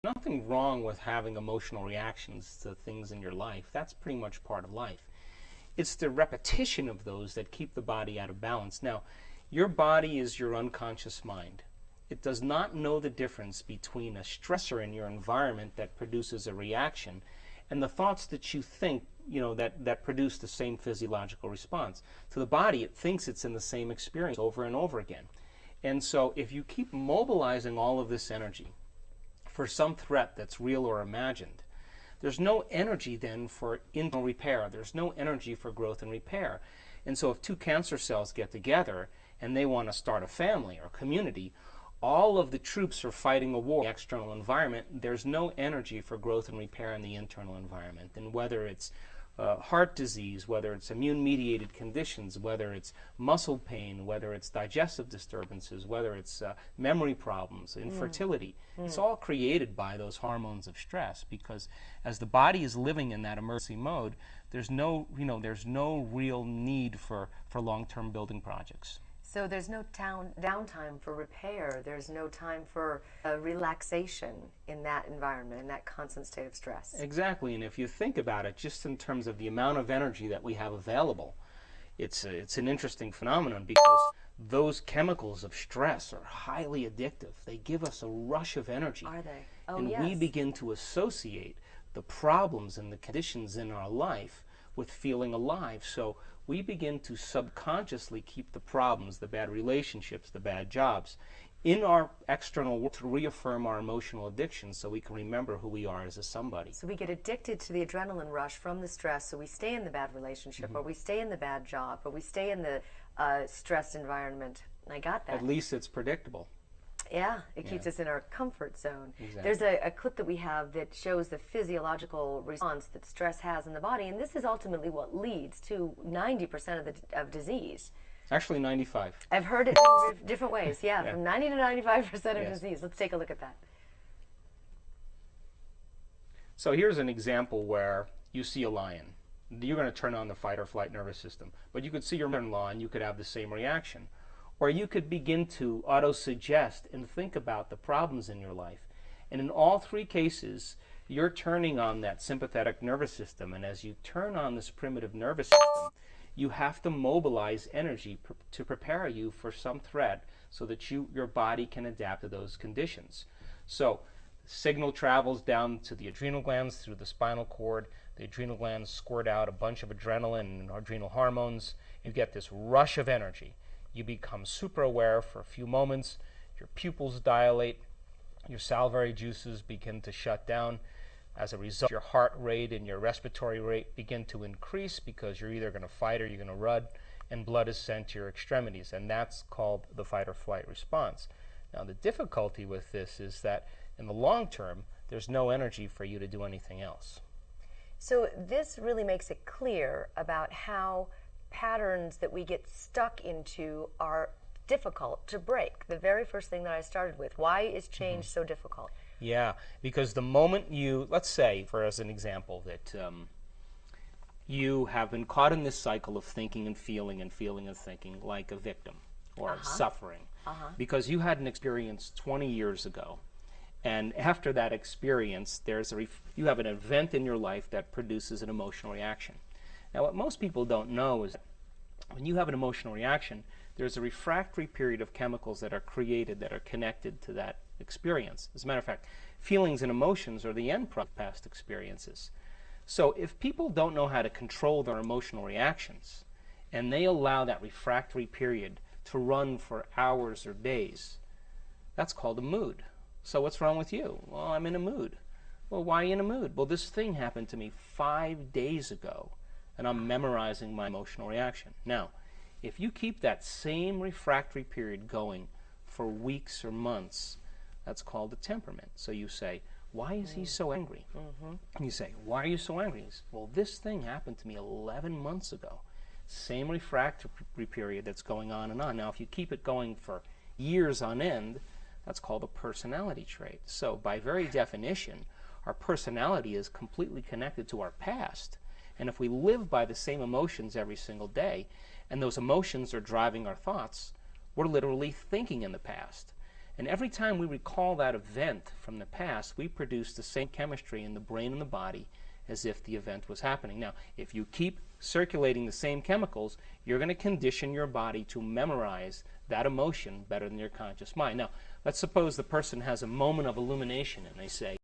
Nothing wrong with having emotional reactions to things in your life. That's pretty much part of life. It's the repetition of those that keep the body out of balance. Now, your body is your unconscious mind. It does not know the difference between a stressor in your environment that produces a reaction and the thoughts that you think, that produce the same physiological response. To the body, it thinks it's in the same experience over and over again. And so if you keep mobilizing all of this energy for some threat that's real or imagined, there's no energy then for internal repair. There's no energy for growth and repair. And so if two cancer cells get together and they want to start a family or community, all of the troops are fighting a war in the external environment. There's no energy for growth and repair in the internal environment. And whether it's heart disease, whether it's immune-mediated conditions, whether it's muscle pain, whether it's digestive disturbances, whether it's memory problems, infertility, it's all created by those hormones of stress, because as the body is living in that emergency mode, there's no real need for long-term building projects. So there's no downtime for repair. There's no time for relaxation in that environment, in that constant state of stress. Exactly, and if you think about it, just in terms of the amount of energy that we have available, it's an interesting phenomenon, because those chemicals of stress are highly addictive. They give us a rush of energy. Are they? Oh, and yes. we begin to associate the problems and the conditions in our life with feeling alive. So we begin to subconsciously keep the problems, the bad relationships, the bad jobs, in our external world to reaffirm our emotional addiction, so we can remember who we are as a somebody. So we get addicted to the adrenaline rush from the stress, so we stay in the bad relationship, or we stay in the bad job, or we stay in the stressed environment. I got that. At least it's predictable. Yeah, it keeps us in our comfort zone. Exactly. There's a clip that we have that shows the physiological response that stress has in the body, and this is ultimately what leads to 90% of disease. Actually 95. I've heard it in different ways, yeah, from 90 to 95% of disease. Let's take a look at that. So here's an example where you see a lion. You're going to turn on the fight or flight nervous system, but you could see your mother-in-law and you could have the same reaction. Or you could begin to auto-suggest and think about the problems in your life. And in all three cases, you're turning on that sympathetic nervous system. And as you turn on this primitive nervous system, you have to mobilize energy to prepare you for some threat so that your body can adapt to those conditions. So the signal travels down to the adrenal glands through the spinal cord. The adrenal glands squirt out a bunch of adrenaline and adrenal hormones. You get this rush of energy. You become super aware for a few moments, your pupils dilate, your salivary juices begin to shut down. As a result, your heart rate and your respiratory rate begin to increase, because you're either going to fight or you're going to run, and blood is sent to your extremities, and that's called the fight or flight response. Now, the difficulty with this is that in the long term, there's no energy for you to do anything else. So this really makes it clear about how patterns that we get stuck into are difficult to break. The very first thing that I started with, why is change so difficult? Yeah, because the moment you, let's say, as an example, that you have been caught in this cycle of thinking and feeling and feeling and thinking like a victim or suffering, because you had an experience 20 years ago. And after that experience, you have an event in your life that produces an emotional reaction. Now, what most people don't know is that when you have an emotional reaction, there's a refractory period of chemicals that are created that are connected to that experience. As a matter of fact, feelings and emotions are the end product of past experiences. So if people don't know how to control their emotional reactions, and they allow that refractory period to run for hours or days, that's called a mood. So what's wrong with you? Well, I'm in a mood. Well, why are you in a mood? Well, this thing happened to me 5 days ago, and I'm memorizing my emotional reaction. Now, if you keep that same refractory period going for weeks or months, that's called a temperament. So you say, why is he so angry? And you say, why are you so angry? He says, well, this thing happened to me 11 months ago. Same refractory period that's going on and on. Now, if you keep it going for years on end, that's called a personality trait. So by very definition, our personality is completely connected to our past. And if we live by the same emotions every single day, and those emotions are driving our thoughts, we're literally thinking in the past. And every time we recall that event from the past, we produce the same chemistry in the brain and the body as if the event was happening. Now, if you keep circulating the same chemicals, you're going to condition your body to memorize that emotion better than your conscious mind. Now, let's suppose the person has a moment of illumination and they say,